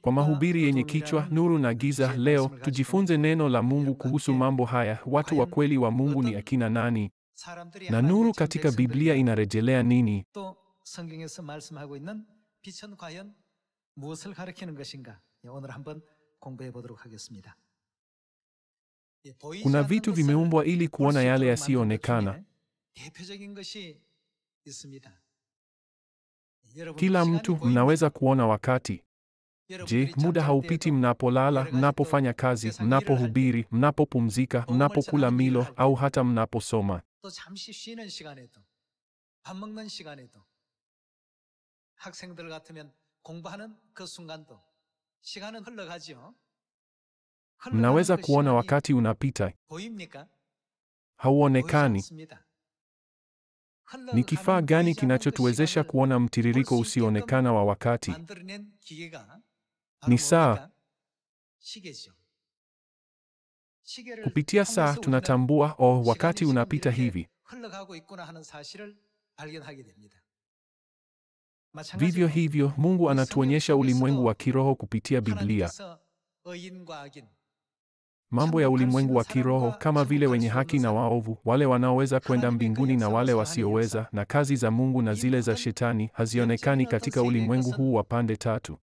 Kwa mahubiri yenye kichwa Nuru na Giza, leo tujifunze neno la Mungu kuhusu mambo haya. Watu wa kweli wa Mungu ni akina nani? Na nuru katika Biblia inarejelea nini? Kuna vitu vimeumbwa ili kuona yale yasiyoonekana. Kila mtu mnaweza kuona wakati. Je, muda haupiti mnapolala, mnapofanya kazi, mnapohubiri, mnapopumzika, mnapokula milo au hata mnaposoma? Mnaweza kuona wakati unapita. Hauonekani. Ni kifaa gani kinachotuwezesha kuona mtiririko usioonekana wa wakati? Ni saa. Kupitia saa tunatambua, wakati unapita hivi. Vivyo hivyo, Mungu anatuonyesha ulimwengu wa kiroho kupitia Biblia. Mambo ya ulimwengu wa kiroho kama vile wenye haki na waovu, wale wanaoweza kwenda mbinguni na wale wasioweza, na kazi za Mungu na zile za Shetani hazionekani katika ulimwengu huu wa pande tatu.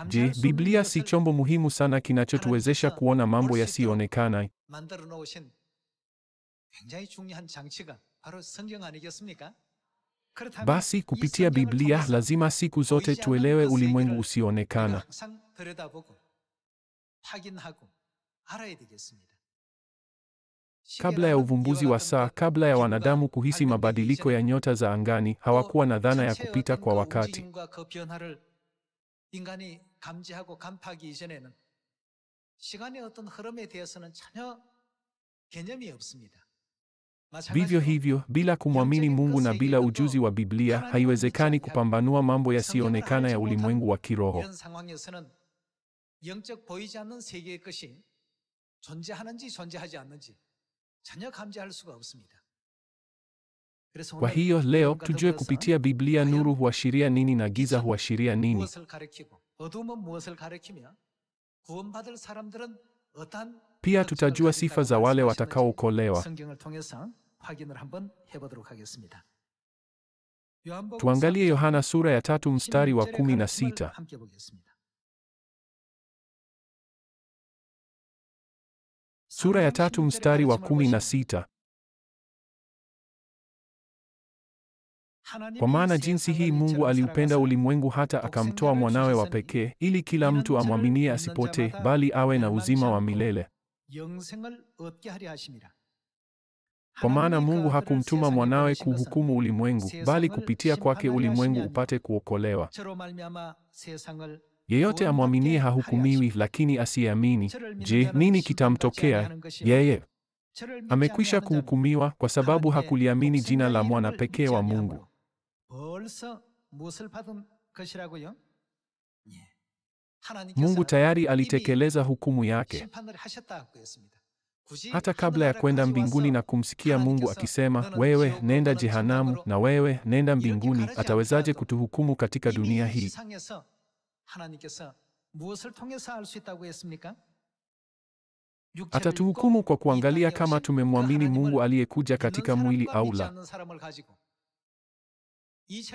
Je, Biblia si chombo muhimu sana kinachotuwezesha kuona mambo yasiyoonekana? Basi kupitia Biblia lazima siku zote tuelewe ulimwengu usioonekana. Kabla ya uvumbuzi wa saa, kabla ya wanadamu kuhisi mabadiliko ya nyota za angani, hawakuwa na dhana ya kupita kwa wakati. Vivyo hivyo, bila kumwamini Mungu na bila ujuzi wa Biblia, haiwezekani kupambanua mambo yasiyoonekana ya ulimwengu wa kiroho. Kwa hiyo leo tujue kupitia Biblia nuru huashiria nini na giza huashiria nini. Pia tutajua sifa za wale watakaookolewa. Tuangalie Yohana sura ya 3 mstari wa 16. Sura ya 3 mstari wa 16. Kwa maana jinsi hii Mungu aliupenda ulimwengu hata akamtoa mwanawe wa pekee, ili kila mtu amwaminie asipotee, bali awe na uzima wa milele. Kwa maana Mungu hakumtuma mwanawe kuhukumu ulimwengu, bali kupitia kwake ulimwengu upate kuokolewa. Yeyote amwaminie hahukumiwi, lakini asiyeamini, je, nini kitamtokea? Yeye amekwisha kuhukumiwa kwa sababu hakuliamini jina la mwana pekee wa Mungu. Mungu tayari alitekeleza hukumu yake. Hata kabla ya kwenda mbinguni na kumsikia Mungu akisema, wewe nenda jehanamu na wewe nenda mbinguni, atawezaje kutuhukumu katika dunia hii? Atatuhukumu kwa kuangalia kama tumemwamini Mungu aliyekuja katika mwili au la.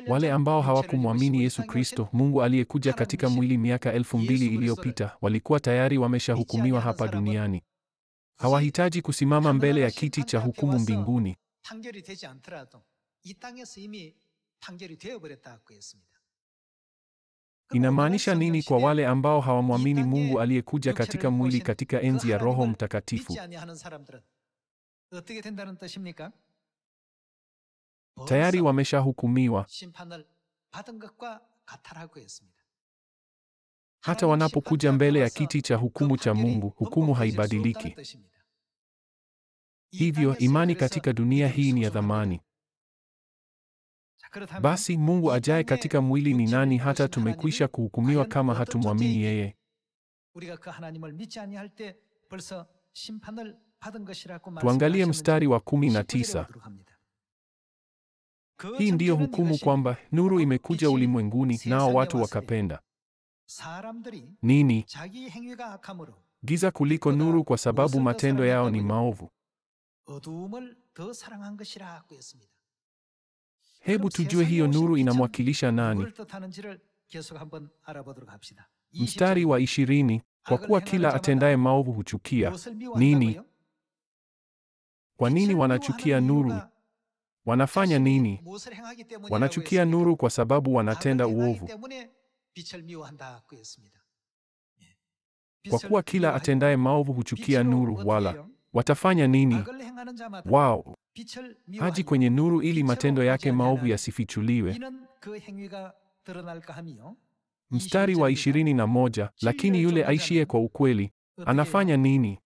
Wale ambao hawakumwamini Yesu Kristo, Mungu aliyekuja katika mwili miaka 2000 iliyopita, walikuwa tayari wameshahukumiwa hapa duniani. Hawahitaji kusimama mbele ya kiti cha hukumu mbinguni. Inamaanisha nini kwa wale ambao hawamwamini Mungu aliyekuja katika mwili katika enzi ya Roho Mtakatifu? Tayari wameshahukumiwa. Hata wanapokuja mbele ya kiti cha hukumu cha Mungu, hukumu haibadiliki. Hivyo imani katika dunia hii ni ya thamani. Basi Mungu ajaye katika mwili ni nani hata tumekwisha kuhukumiwa kama hatumwamini yeye? Tuangalie mstari wa 19. Hii ndiyo hukumu kwamba nuru imekuja ulimwenguni, nao watu wakapenda nini? Giza kuliko nuru, kwa sababu matendo yao ni maovu. Hebu tujue hiyo nuru inamwakilisha nani? Mstari wa 20, kwa kuwa kila atendaye maovu huchukia nini? Kwa nini wanachukia nuru? Wanafanya nini? Wanachukia nuru kwa sababu wanatenda uovu. Kwa kuwa kila atendaye maovu huchukia nuru, wala watafanya nini? Wao haji kwenye nuru ili matendo yake maovu yasifichuliwe. Mstari wa 21, lakini yule aishiye kwa ukweli anafanya nini?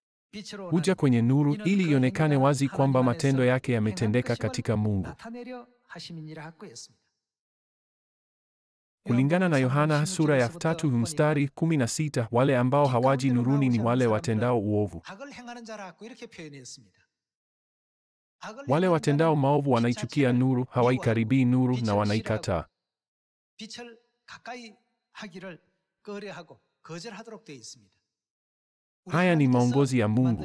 Huja kwenye nuru ili ionekane wazi kwamba matendo yake yametendeka katika Mungu. Kulingana na Yohana sura ya 3 mstari 16, wale ambao hawaji nuruni ni wale watendao uovu. Wale watendao maovu wanaichukia nuru, hawaikaribia nuru na wanaikataa. Haya ni maongozi ya Mungu.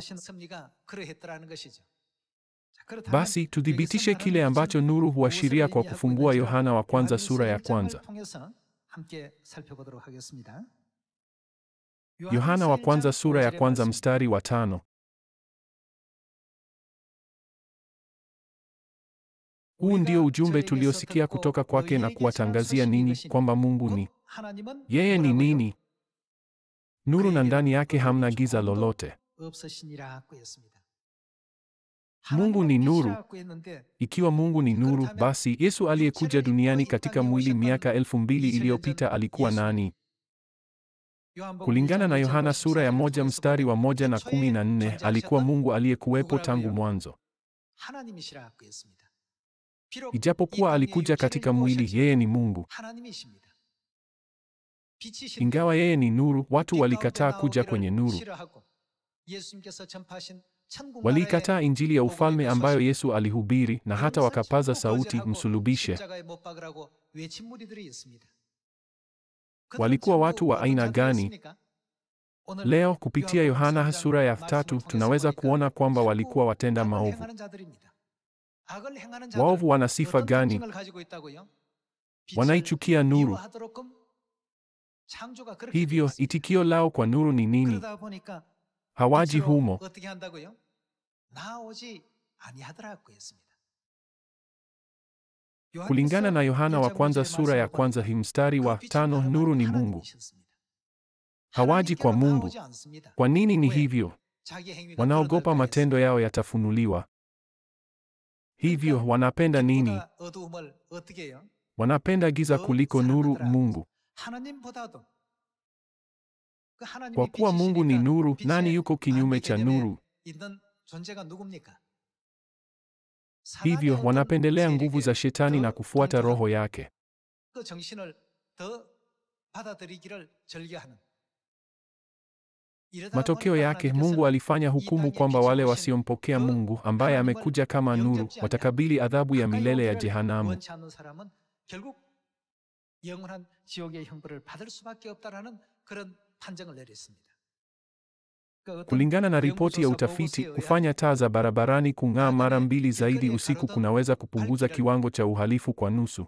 Basi tuthibitishe kile ambacho nuru huashiria kwa kufungua Yohana wa kwanza sura ya kwanza. Yohana wa kwanza sura ya kwanza mstari wa 5. Huu ndio ujumbe tuliosikia kutoka kwake na kuwatangazia ninyi, kwamba Mungu ni yeye ni nini? Nuru, na ndani yake hamna giza lolote. Mungu ni nuru. Ikiwa Mungu ni nuru, basi Yesu aliyekuja duniani katika mwili miaka 2000 iliyopita alikuwa nani? Kulingana na Yohana sura ya 1 mstari wa 1 na 14, alikuwa Mungu aliyekuwepo tangu mwanzo. Ijapokuwa alikuja katika mwili, yeye ni Mungu. Ingawa yeye ni nuru, watu walikataa kuja kwenye nuru. Walikataa Injili ya ufalme ambayo Yesu alihubiri, na hata wakapaza sauti, msulubishe. Walikuwa watu wa aina gani? Leo kupitia Yohana sura ya 3 tunaweza kuona kwamba walikuwa watenda maovu. Waovu wana sifa gani? Wanaichukia nuru. Hivyo itikio lao kwa nuru ni nini? Hawaji humo. Kulingana na Yohana wa kwanza sura ya kwanza mstari wa 5, nuru ni Mungu. Hawaji kwa Mungu. Kwa nini ni hivyo? Wanaogopa matendo yao yatafunuliwa. Hivyo wanapenda nini? Wanapenda giza kuliko nuru Mungu. Kwa kuwa Mungu ni nuru, nani yuko kinyume cha nuru? Hivyo wanapendelea nguvu za Shetani na kufuata roho yake. Matokeo yake, Mungu alifanya hukumu kwamba wale wasiompokea Mungu ambaye amekuja kama nuru watakabili adhabu ya milele ya jehanamu. Kulingana na ripoti ya utafiti, kufanya taa za barabarani kung'aa mara 2 zaidi usiku kunaweza kupunguza kiwango cha uhalifu kwa nusu.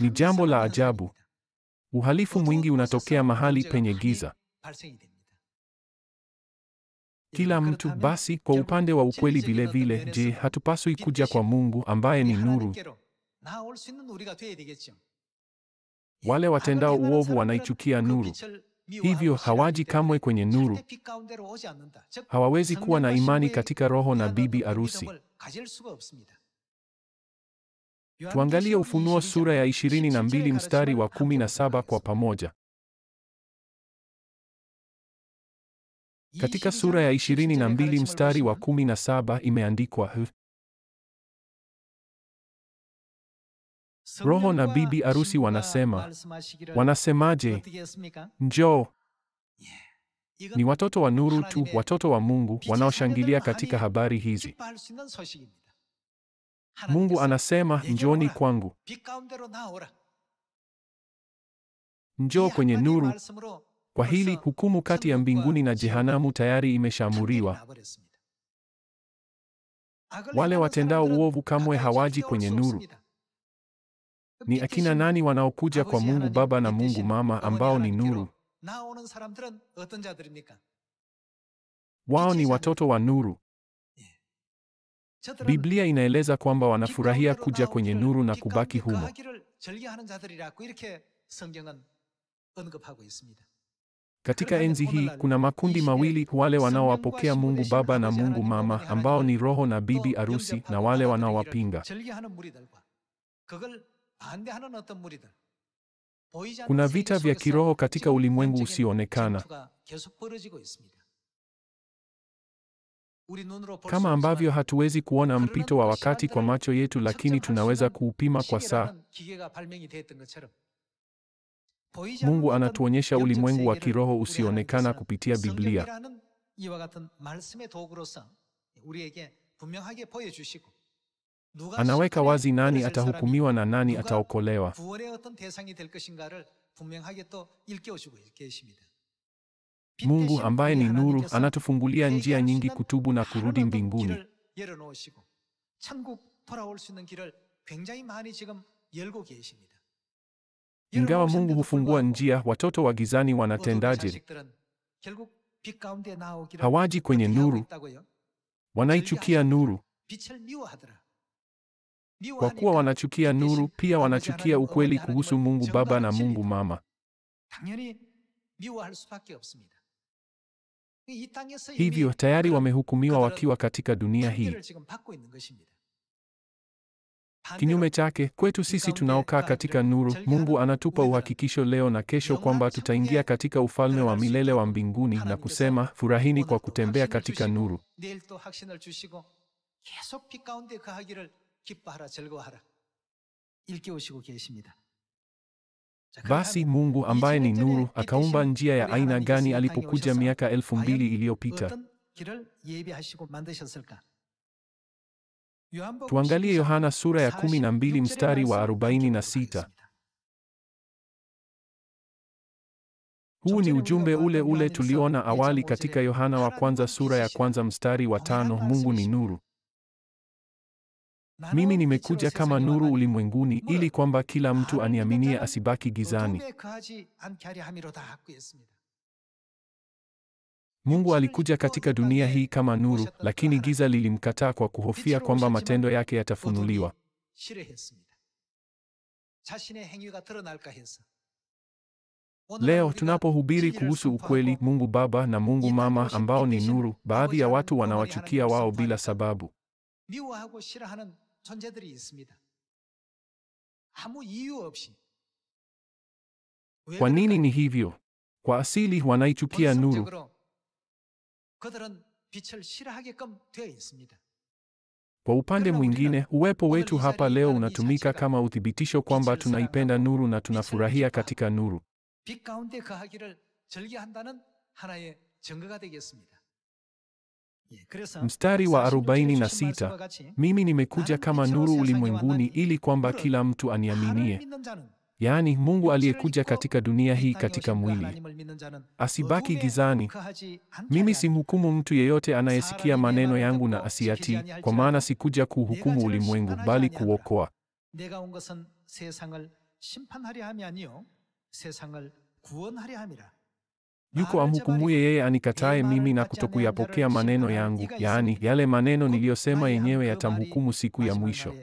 Ni jambo la ajabu. Uhalifu mwingi unatokea mahali penye giza. Kila mtu basi, kwa upande wa ukweli vile vile, je, hatupaswi kuja kwa Mungu ambaye ni nuru? Wale watendao uovu wanaichukia nuru. Hivyo hawaji kamwe kwenye nuru. Hawawezi kuwa na imani katika Roho na bibi arusi. Tuangalie Ufunuo sura ya 22 mstari wa 17 kwa pamoja. Katika sura ya 22 mstari wa 17 imeandikwa, Roho na bibi arusi wanasema. Wanasemaje? Njoo. Ni watoto wa nuru tu, watoto wa Mungu wanaoshangilia katika habari hizi. Mungu anasema, njooni kwangu. Njoo kwenye nuru. Kwa hili hukumu kati ya mbinguni na jehanamu tayari imeshaamuriwa. Wale watendao uovu kamwe hawaji kwenye nuru. Ni akina nani wanaokuja kwa Mungu Baba na Mungu Mama ambao ni nuru? Wao ni watoto wa nuru. Biblia inaeleza kwamba wanafurahia kuja kwenye nuru na kubaki humo. Katika enzi hii kuna makundi mawili, wale wanaowapokea Mungu Baba na Mungu Mama ambao ni roho na bibi arusi, na wale wanaowapinga. Kuna vita vya kiroho katika ulimwengu usioonekana. Kama ambavyo hatuwezi kuona mpito wa wakati kwa macho yetu, lakini tunaweza kuupima kwa saa. Mungu anatuonyesha ulimwengu wa kiroho usioonekana kupitia Biblia. Anaweka wazi nani atahukumiwa na nani ataokolewa. Mungu ambaye ni nuru anatufungulia njia nyingi kutubu na kurudi mbinguni. Ingawa Mungu hufungua njia, watoto wa gizani wanatendaje? Hawaji kwenye nuru. Wanaichukia nuru. Kwa kuwa wanachukia nuru, pia wanachukia ukweli kuhusu Mungu Baba na Mungu Mama. Hivyo tayari wamehukumiwa wakiwa katika dunia hii. Kinyume chake, kwetu sisi tunaokaa katika nuru, Mungu anatupa uhakikisho leo na kesho kwamba tutaingia katika ufalme wa milele wa mbinguni na kusema, furahini kwa kutembea katika nuru. Basi Mungu ambaye ni nuru akaumba njia ya aina gani alipokuja miaka 2000 iliyopita? Tuangalie Yohana sura ya 12 mstari wa 46. Huu ni ujumbe ule ule tuliona awali katika Yohana wa kwanza sura ya kwanza mstari wa 5, Mungu ni nuru. Mimi nimekuja kama nuru ulimwenguni ili kwamba kila mtu aniaminie asibaki gizani. Mungu alikuja katika dunia hii kama nuru, lakini giza lilimkataa kwa kuhofia kwamba matendo yake yatafunuliwa. Leo tunapohubiri kuhusu ukweli, Mungu Baba na Mungu Mama ambao ni nuru, baadhi ya watu wanawachukia wao bila sababu. Kwa nini ni hivyo? Kwa asili wanaichukia nuru. Kwa upande mwingine, uwepo wetu hapa leo unatumika kama uthibitisho kwamba tunaipenda nuru na tunafurahia katika nuru. Mstari wa 46, mimi nimekuja kama nuru ulimwenguni ili kwamba kila mtu aniaminie. Yaani Mungu aliyekuja katika dunia hii katika mwili asibaki gizani. Mimi simhukumu mtu yeyote anayesikia maneno yangu na asiyatii, kwa maana sikuja kuhukumu ulimwengu bali kuokoa. Yuko amhukumuye yeye anikataye mimi na kutokuyapokea maneno yangu, yaani yale maneno niliyosema yenyewe yatamhukumu siku ya mwisho.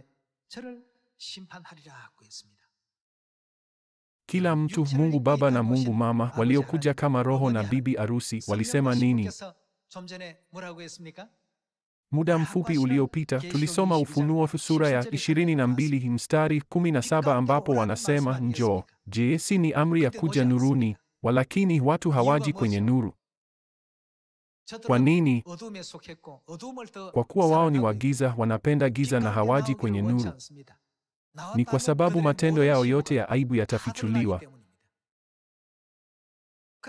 Kila mtu, Mungu Baba na Mungu Mama, waliokuja kama roho na bibi arusi, walisema nini? Muda mfupi uliopita tulisoma Ufunuo sura ya 22 mstari 17 ambapo wanasema, njoo. Je, si ni amri ya kuja nuruni? Walakini watu hawaji kwenye nuru. Kwa nini? Kwa kuwa wao ni wa giza, wanapenda giza na hawaji kwenye nuru. Ni kwa sababu matendo yao yote ya aibu yatafichuliwa.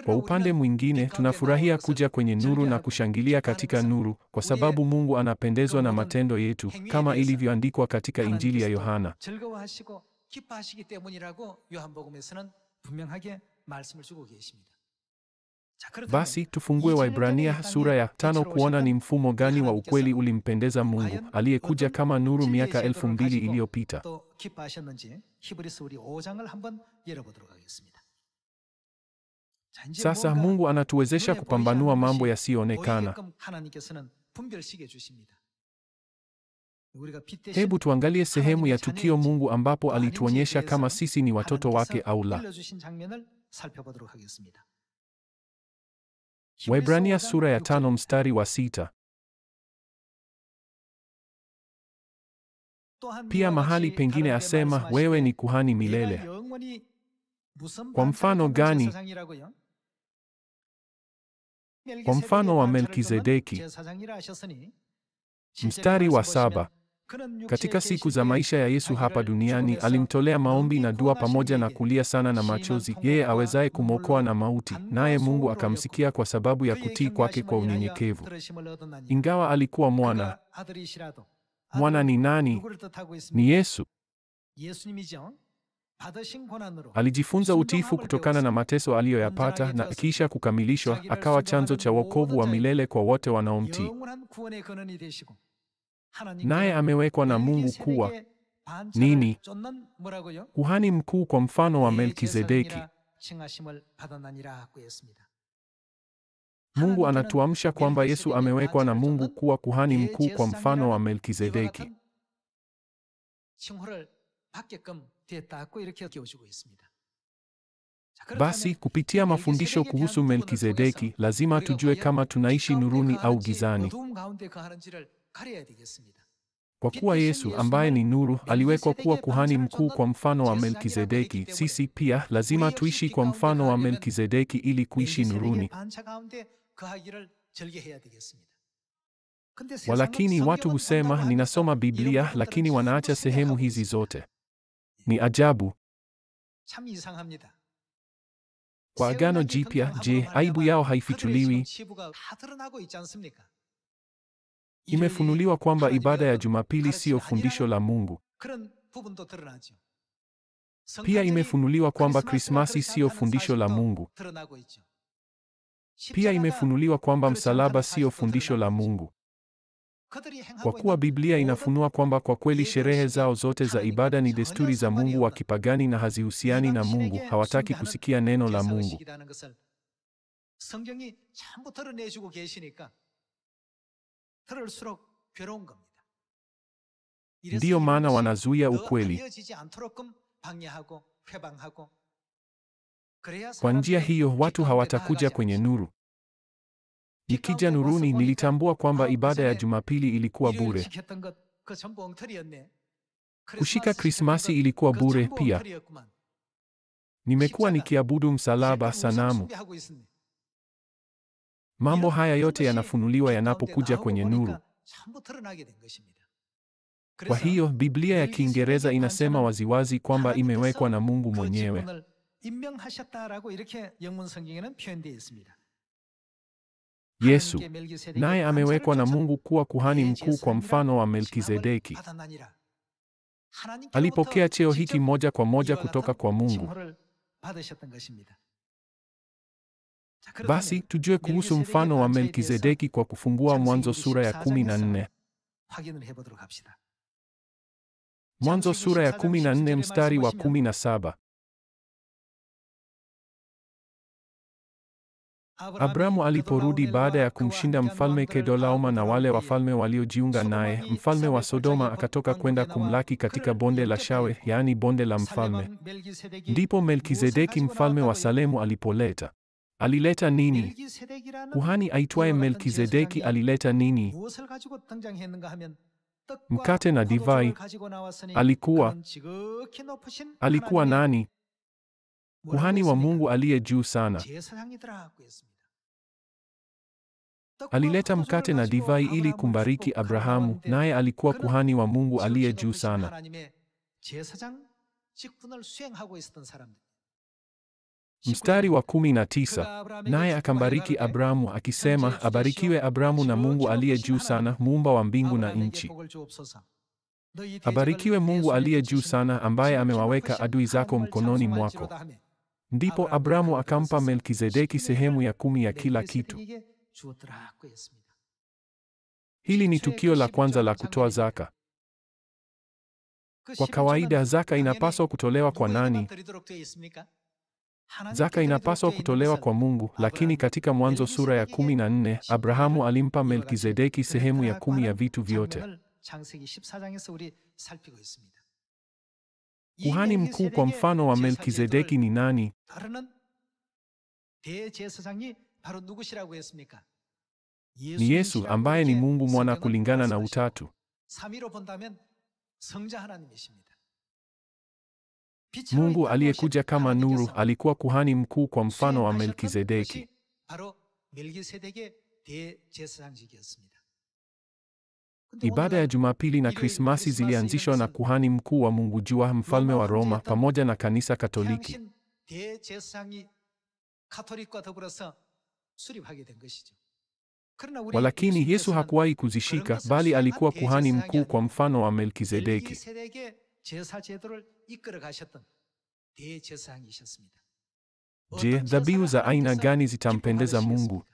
Kwa upande mwingine, tunafurahia kuja kwenye nuru na kushangilia katika nuru, kwa sababu Mungu anapendezwa na matendo yetu, kama ilivyoandikwa katika Injili ya Yohana. Basi tufungue Waebrania sura ya 5 kuona ni mfumo gani wa ukweli ulimpendeza Mungu, aliyekuja kama nuru miaka 2000 iliyopita. Sasa Mungu anatuwezesha kupambanua mambo yasiyoonekana. Hebu tuangalie sehemu ya tukio Mungu ambapo alituonyesha kama sisi ni watoto wake au la. Waebrania sura ya 5 mstari wa 6. Pia mahali pengine asema, wewe ni kuhani milele. Kwa mfano gani? Kwa mfano wa Melkizedeki. Mstari wa 7. Katika siku za maisha ya Yesu hapa duniani, alimtolea maombi na dua pamoja na kulia sana na machozi, yeye awezaye kumwokoa na mauti, naye Mungu akamsikia kwa sababu ya kutii kwake kwa unyenyekevu. Ingawa alikuwa mwana. Mwana ni nani? Ni Yesu. Alijifunza utiifu kutokana na mateso aliyoyapata, na kisha kukamilishwa, akawa chanzo cha wokovu wa milele kwa wote wanaomtii. Naye amewekwa na Mungu kuwa nini? Kuhani mkuu kwa mfano wa Melkizedeki. Mungu anatuamsha kwamba Yesu amewekwa na Mungu kuwa kuhani mkuu kwa mfano wa Melkizedeki. Basi kupitia mafundisho kuhusu Melkizedeki, lazima tujue kama tunaishi nuruni au gizani. Kwa kuwa Yesu ambaye ni nuru aliwekwa kuwa kuhani mkuu kwa mfano wa Melkizedeki, sisi pia lazima tuishi kwa mfano wa Melkizedeki ili kuishi nuruni. Walakini watu husema, ninasoma Biblia, lakini wanaacha sehemu hizi zote. Ni ajabu. Kwa Agano Jipya, je, aibu yao haifichuliwi? Imefunuliwa kwamba ibada ya Jumapili siyo fundisho la Mungu. Pia imefunuliwa kwamba Krismasi siyo fundisho la Mungu. Pia imefunuliwa kwamba msalaba siyo fundisho la Mungu. Kwa kuwa Biblia inafunua kwamba kwa kweli sherehe zao zote za ibada ni desturi za Mungu wa kipagani na hazihusiani na Mungu, hawataki kusikia neno la Mungu. Ndiyo maana wanazuia ukweli. Kwa njia hiyo watu hawatakuja kwenye nuru. Nikija nuruni nilitambua kwamba ibada ya Jumapili ilikuwa bure. Kushika Krismasi ilikuwa bure pia. Nimekuwa nikiabudu msalaba, sanamu. Mambo haya yote yanafunuliwa yanapokuja kwenye nuru. Kwa hiyo Biblia ya Kiingereza inasema waziwazi kwamba imewekwa na Mungu mwenyewe. Yesu naye amewekwa na Mungu kuwa kuhani mkuu kwa mfano wa Melkizedeki. Alipokea cheo hiki moja kwa moja kutoka kwa Mungu. Basi tujue kuhusu mfano wa Melkizedeki kwa kufungua Mwanzo sura ya 14. Mwanzo sura ya 14 mstari wa 17. Abramu aliporudi baada ya kumshinda mfalme Kedolaoma na wale wafalme waliojiunga naye, mfalme wa Sodoma akatoka kwenda kumlaki katika bonde la Shawe, yaani bonde la mfalme. Ndipo Melkizedeki mfalme wa Salemu alipoleta. Alileta nini? Kuhani aitwaye Melkizedeki alileta nini? Mkate na divai. Alikuwa nani? Kuhani wa Mungu aliye juu sana. Alileta mkate na divai ili kumbariki Abrahamu, naye alikuwa kuhani wa Mungu aliye juu sana. Mstari wa 19, naye akambariki Abramu akisema, abarikiwe Abramu na Mungu aliye juu sana, muumba wa mbingu na nchi. Abarikiwe Mungu aliye juu sana, ambaye amewaweka adui zako mkononi mwako. Ndipo Abramu akampa Melkizedeki sehemu ya 10 ya kila kitu. Hili ni tukio la kwanza la kutoa zaka. Kwa kawaida zaka inapaswa kutolewa kwa nani? Zaka inapaswa kutolewa kwa Mungu, lakini katika Mwanzo sura ya 14, Abrahamu alimpa Melkizedeki sehemu ya 10 ya vitu vyote. Kuhani mkuu kwa mfano wa Melkizedeki ni nani? Ni Yesu ambaye ni Mungu Mwana kulingana na Utatu. Mungu aliyekuja kama nuru alikuwa kuhani mkuu kwa mfano wa Melkizedeki. Ibada ya Jumapili na Krismasi zilianzishwa na kuhani mkuu wa Mungu Jua, mfalme wa Roma, pamoja na kanisa Katoliki. Walakini Yesu hakuwahi kuzishika, bali alikuwa kuhani mkuu kwa mfano wa Melkizedeki. Je, dhabihu za aina gani zitampendeza Mungu?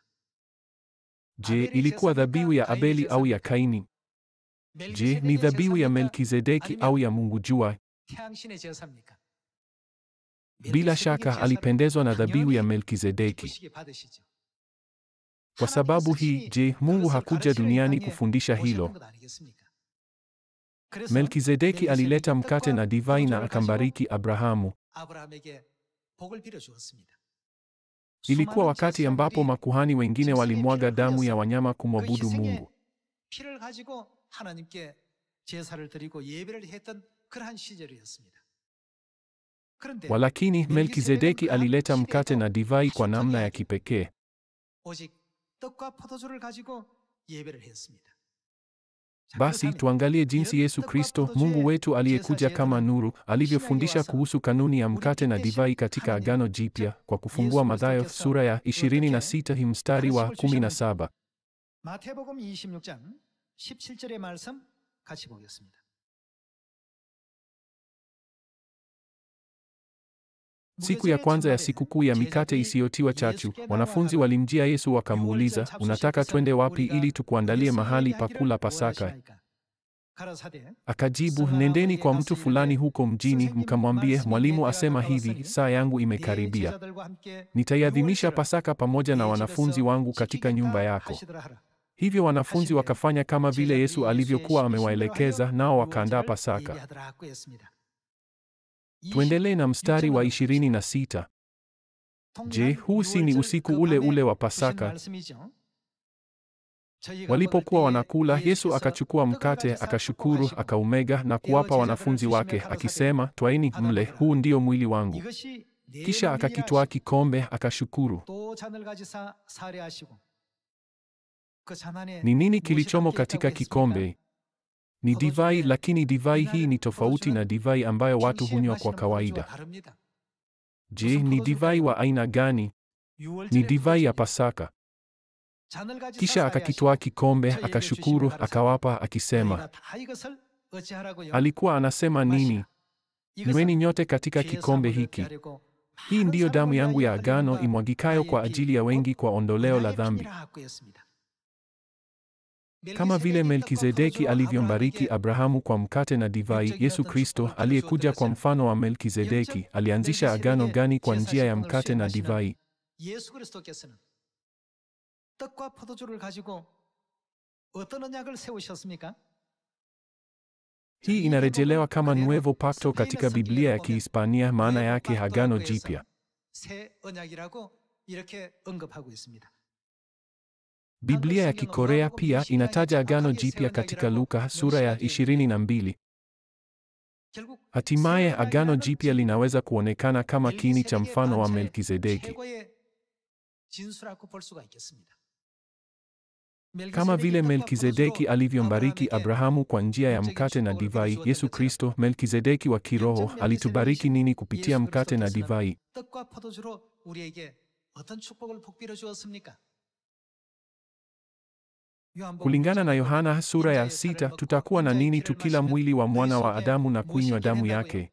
Je, ilikuwa dhabihu ya Abeli au ya Kaini? Je, ni dhabihu ya Melkizedeki au ya Mungu Jua? Bila shaka alipendezwa na dhabihu ya Melkizedeki. Kwa sababu hii, je, Mungu hakuja duniani kufundisha hilo? Melkizedeki alileta mkate na divai na akambariki Abrahamu. Ilikuwa wakati ambapo makuhani wengine walimwaga damu ya wanyama kumwabudu Mungu. Walakini Melkizedeki alileta mkate na divai kwa namna ya kipekee. Basi tuangalie jinsi Yesu Kristo, Mungu wetu aliyekuja kama nuru, alivyofundisha kuhusu kanuni ya mkate na divai katika Agano Jipya, kwa kufungua Mathayo sura ya 26 mstari wa 17. 마태복음 26장 17절의 말씀 같이 보겠습니다. Siku ya kwanza ya sikukuu ya mikate isiyotiwa chachu, wanafunzi walimjia Yesu wakamuuliza, unataka twende wapi ili tukuandalie mahali pa kula Pasaka? Akajibu, nendeni kwa mtu fulani huko mjini, mkamwambie, mwalimu asema hivi, saa yangu imekaribia. Nitaiadhimisha Pasaka pamoja na wanafunzi wangu katika nyumba yako. Hivyo wanafunzi wakafanya kama vile Yesu alivyokuwa amewaelekeza, nao wakaandaa Pasaka. Tuendelee na mstari wa 26. Je, huu si ni usiku ule ule wa Pasaka? Walipokuwa wanakula, Yesu akachukua mkate, akashukuru, akaumega na kuwapa wanafunzi wake, akisema, twaeni mle, huu ndio mwili wangu. Kisha akakitwaa kikombe, akashukuru. Ni nini kilichomo katika kikombe? Ni divai, lakini divai hii ni tofauti na divai ambayo watu hunywa kwa kawaida. Je, ni divai wa aina gani? Ni divai ya Pasaka. Kisha akakitwaa kikombe, akashukuru, akawapa, akisema. Alikuwa anasema nini? Nyweni nyote katika kikombe hiki. Hii ndiyo damu yangu ya agano imwagikayo kwa ajili ya wengi kwa ondoleo la dhambi. Kama vile Melkizedeki alivyombariki Abrahamu kwa mkate na divai, Yesu Kristo, aliyekuja kwa mfano wa Melkizedeki, alianzisha agano gani kwa njia ya mkate na divai? Hii inarejelewa kama Nuevo Pacto katika Biblia ya Kihispania, maana yake Agano Jipya. Biblia ya Kikorea pia inataja Agano Jipya katika Luka sura ya 22. Hatimaye Agano Jipya linaweza kuonekana kama kiini cha mfano wa Melkizedeki. Kama vile Melkizedeki alivyombariki Abrahamu kwa njia ya mkate na divai, Yesu Kristo, Melkizedeki wa kiroho, alitubariki nini kupitia mkate na divai? Kulingana na Yohana sura ya 6, tutakuwa na nini tukila mwili wa mwana wa Adamu na kunywa damu yake?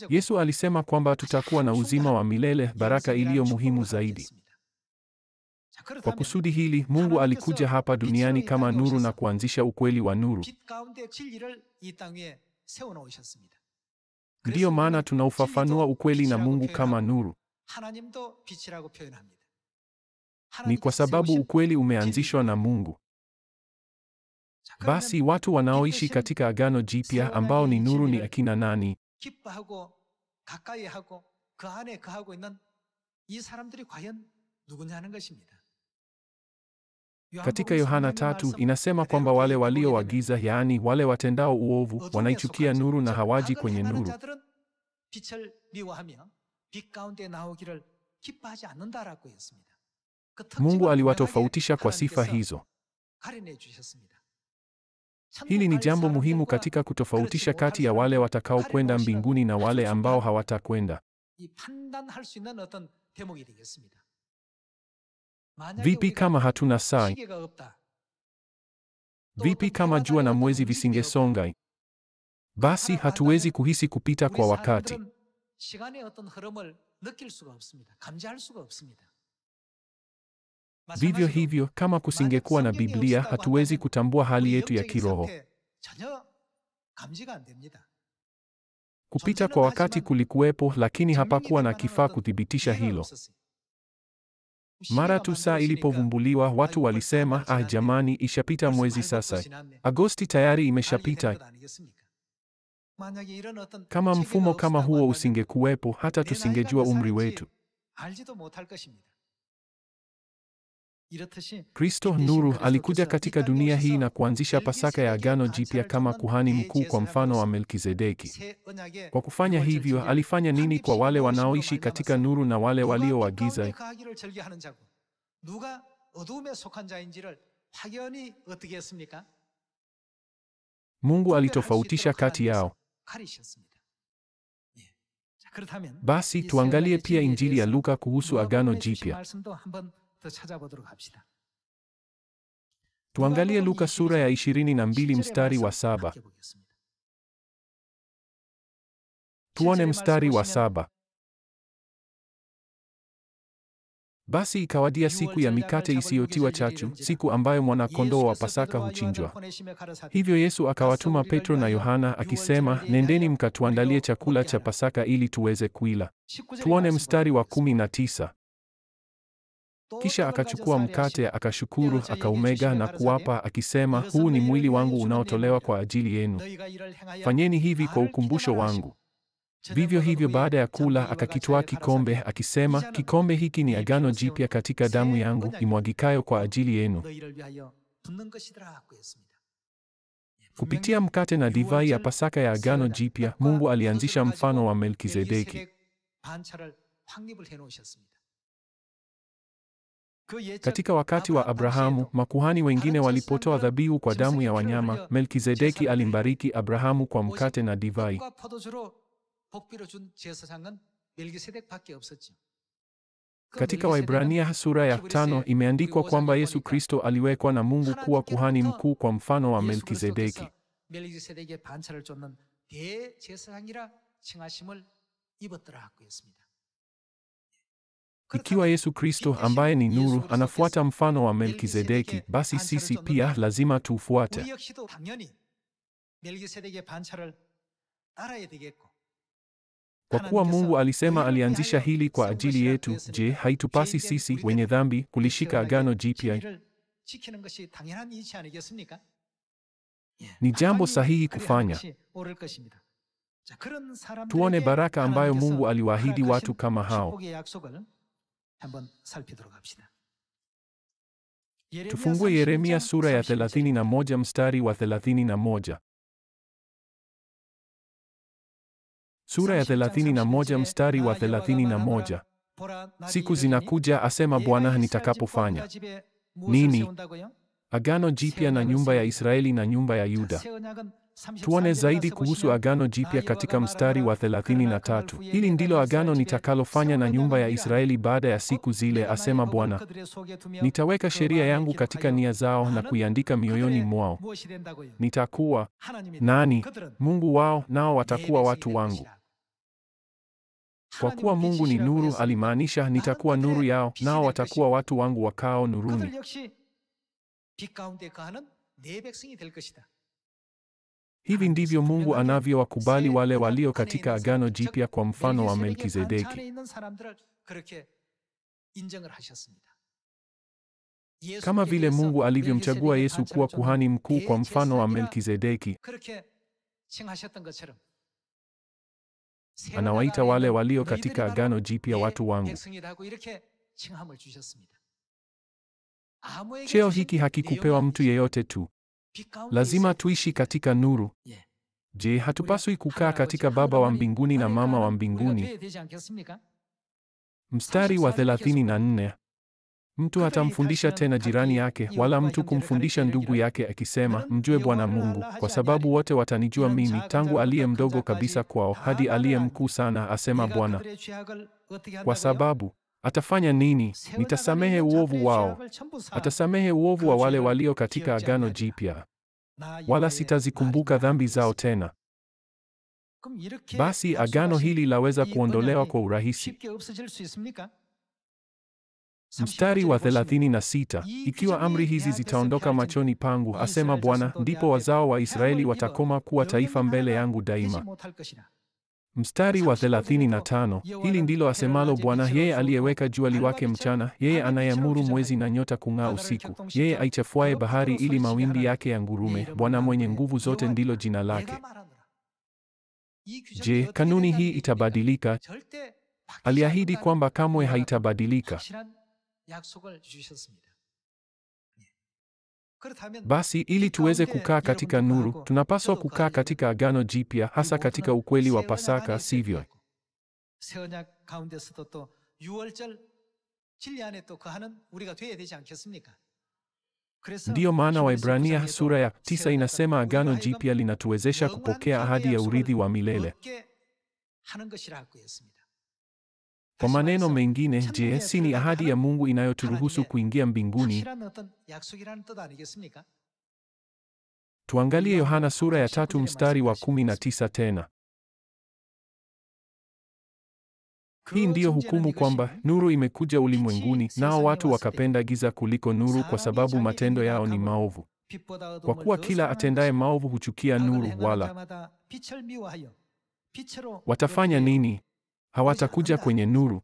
Yesu alisema kwamba tutakuwa na uzima wa milele, baraka iliyo muhimu zaidi. Kwa kusudi hili, Mungu alikuja hapa duniani kama nuru na kuanzisha ukweli wa nuru. Ndiyo maana tunaufafanua ukweli na Mungu kama nuru. Ni kwa sababu ukweli umeanzishwa na Mungu. Basi watu wanaoishi katika Agano Jipya ambao ni nuru ni akina nani? Katika Yohana 3 inasema kwamba wale walio wa giza, yaani wale watendao uovu, wanaichukia nuru na hawaji kwenye nuru. Mungu aliwatofautisha kwa sifa hizo. Hili ni jambo muhimu katika kutofautisha kati ya wale watakao kwenda mbinguni na wale ambao hawatakwenda. Vipi kama hatuna saa? Vipi kama jua na mwezi visingesonga? Basi hatuwezi kuhisi kupita kwa wakati. Vivyo hivyo, kama kusingekuwa na Biblia, hatuwezi kutambua hali yetu ya kiroho. Kupita kwa wakati kulikuwepo, lakini hapakuwa na kifaa kuthibitisha hilo. Mara tu saa ilipovumbuliwa, watu walisema, jamani, ishapita mwezi sasa. Agosti tayari imeshapita. Kama mfumo kama huo usingekuwepo, hata tusingejua umri wetu. Kristo nuru alikuja katika dunia hii na kuanzisha Pasaka ya Agano Jipya kama kuhani mkuu kwa mfano wa Melkizedeki. Kwa kufanya hivyo, alifanya nini kwa wale wanaoishi katika nuru na wale walio wa giza? Mungu alitofautisha kati yao. Basi tuangalie pia Injili ya Luka kuhusu Agano Jipya. Tuangalie Luka sura ya 22 mstari wa 7. Tuone mstari wa 7. Basi ikawadia siku ya mikate isiyotiwa chachu, siku ambayo mwana-kondoo wa Pasaka huchinjwa. Hivyo Yesu akawatuma Petro na Yohana akisema, nendeni mkatuandalie chakula cha Pasaka ili tuweze kuila. Tuone mstari wa 19. Kisha akachukua mkate, akashukuru, akaumega na kuwapa, akisema, huu ni mwili wangu unaotolewa kwa ajili yenu. Fanyeni hivi kwa ukumbusho wangu. Vivyo hivyo baada ya kula, akakitwaa kikombe, akisema, kikombe hiki ni Agano Jipya katika damu yangu, imwagikayo kwa ajili yenu. Kupitia mkate na divai ya Pasaka ya Agano Jipya, Mungu alianzisha mfano wa Melkizedeki. Katika wakati wa Abrahamu, makuhani wengine walipotoa dhabihu kwa damu ya wanyama, Melkizedeki alimbariki Abrahamu kwa mkate na divai. Katika Waebrania sura ya 5 imeandikwa kwamba Yesu Kristo aliwekwa na Mungu kuwa kuhani mkuu kwa mfano wa Melkizedeki. Ikiwa Yesu Kristo ambaye ni nuru anafuata mfano wa Melkizedeki, basi sisi pia lazima tuufuate. Kwa kuwa Mungu alisema alianzisha hili kwa ajili yetu, je, haitupasi sisi wenye dhambi kulishika Agano Jipya? Ni jambo sahihi kufanya. Tuone baraka ambayo Mungu aliwaahidi watu kama hao. Tufungue Yeremia sura ya 31 mstari wa 31. Sura ya 31 mstari wa 31. Siku zinakuja, asema Bwana, nitakapofanya 무엇을 Nini? 세운다고요? Agano Jipya na nyumba ya Israeli na nyumba ya 자, Yuda. 새 언약은 Tuone 34절에 zaidi 가서 kuhusu 보시면 Agano Jipya katika mstari wa 33. Hili ndilo agano nitakalofanya na nyumba ya Israeli baada ya siku zile, asema Bwana. Nitaweka sheria yangu katika nia zao na kuiandika mioyoni mwao. Nitakuwa nani? Mungu wao, nao watakuwa watu wangu. Kwa kuwa Mungu ni nuru, alimaanisha nitakuwa nuru yao, nao watakuwa watu wangu wakao nuruni. Hivi ndivyo Mungu anavyowakubali wale walio katika Agano Jipya kwa mfano wa Melkizedeki. Kama vile Mungu alivyomchagua Yesu kuwa kuhani mkuu kwa mfano wa Melkizedeki, anawaita wale walio katika Agano Jipya watu wangu. Cheo hiki hakikupewa mtu yeyote tu. Lazima tuishi katika nuru. Je, hatupaswi kukaa katika Baba wa mbinguni na Mama wa mbinguni? Mstari wa 34. Mtu hatamfundisha tena jirani yake, wala mtu kumfundisha ndugu yake akisema, mjue Bwana Mungu, kwa sababu wote watanijua mimi, tangu aliye mdogo kabisa kwao hadi aliye mkuu sana, asema Bwana. Kwa sababu atafanya nini? Nitasamehe uovu wao. Atasamehe uovu wa wale walio katika Agano Jipya, wala sitazikumbuka dhambi zao tena. Basi agano hili laweza kuondolewa kwa urahisi. Mstari wa 36, ikiwa amri hizi zitaondoka machoni pangu, asema Bwana, ndipo wazao wa Israeli watakoma kuwa taifa mbele yangu daima. Mstari wa 35, hili ndilo asemalo Bwana, yeye aliyeweka jua liwake mchana, yeye anayeamuru mwezi na nyota kung'aa usiku, yeye aichafuaye bahari ili mawimbi yake yangurume, Bwana mwenye nguvu zote ndilo jina lake. Je, kanuni hii itabadilika? Aliahidi kwamba kamwe haitabadilika. Basi ili tuweze kukaa katika nuru, tunapaswa kukaa katika Agano Jipya, hasa katika ukweli wa Pasaka, sivyo? Ndiyo maana Waebrania sura ya 9 inasema Agano Jipya linatuwezesha kupokea ahadi ya urithi wa milele. Kwa maneno mengine, je, si ni ahadi ya Mungu inayoturuhusu kuingia mbinguni? Tuangalie Yohana sura ya 3 mstari wa 19 tena. Hii ndiyo hukumu, kwamba nuru imekuja ulimwenguni, nao watu wakapenda giza kuliko nuru, kwa sababu matendo yao ni maovu. Kwa kuwa kila atendaye maovu huchukia nuru, wala watafanya nini? Hawatakuja kwenye nuru.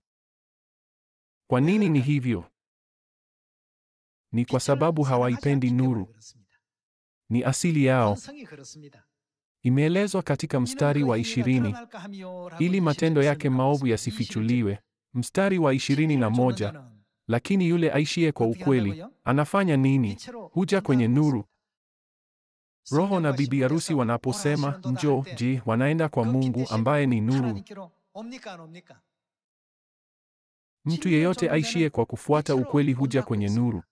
Kwa nini ni hivyo? Ni kwa sababu hawaipendi nuru. Ni asili yao. Imeelezwa katika mstari wa 20, ili matendo yake maovu yasifichuliwe. Mstari wa 21, lakini yule aishiye kwa ukweli anafanya nini? Huja kwenye nuru. Roho na bibi harusi wanaposema njoo, je, wanaenda kwa Mungu ambaye ni nuru? Mtu yeyote aishiye kwa kufuata ukweli huja kwenye nuru.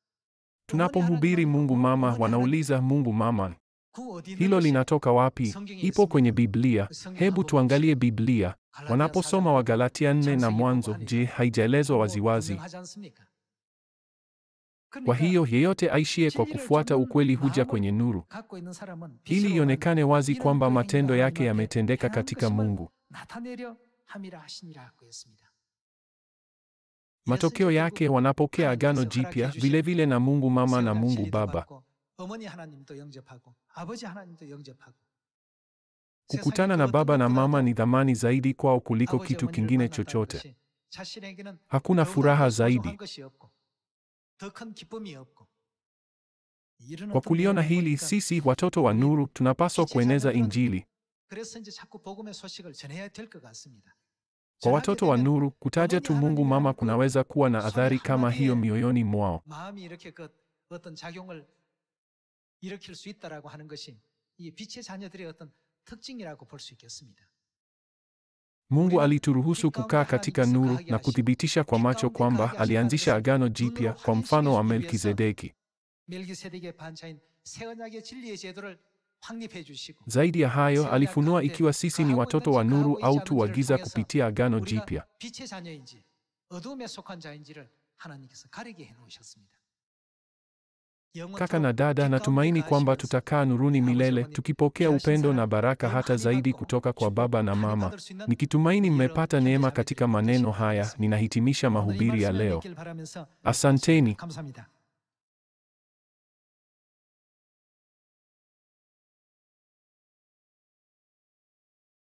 Tunapomhubiri Mungu Mama, wanauliza Mungu Mama, hilo linatoka wapi? Ipo kwenye Biblia. Hebu tuangalie Biblia. Wanaposoma Wagalatia 4 na Mwanzo, je, haijaelezwa waziwazi? Kwa hiyo yeyote aishiye kwa kufuata ukweli huja kwenye nuru, ili ionekane wazi kwamba matendo yake yametendeka katika Mungu. Matokeo yake wanapokea Agano Jipya vilevile na Mungu Mama na Mungu Baba. Kukutana na Baba na Mama ni thamani zaidi kwao kuliko kitu kingine chochote. Hakuna furaha zaidi. Kwa kuliona hili, sisi watoto wa nuru tunapaswa kueneza Injili. Kwa watoto wa nuru, kutaja tu Mungu Mama kunaweza kuwa na athari kama hiyo mioyoni mwao. Mungu alituruhusu kukaa katika nuru na kuthibitisha kwa macho kwamba alianzisha agano jipya kwa mfano wa Melkizedeki. Zaidi ya hayo, alifunua ikiwa sisi ni watoto wa nuru au tu wa giza kupitia agano jipya. Kaka na dada, natumaini kwamba tutakaa nuruni milele, tukipokea upendo na baraka hata zaidi kutoka kwa Baba na Mama. Nikitumaini mmepata neema katika maneno haya, ninahitimisha mahubiri ya leo. Asanteni.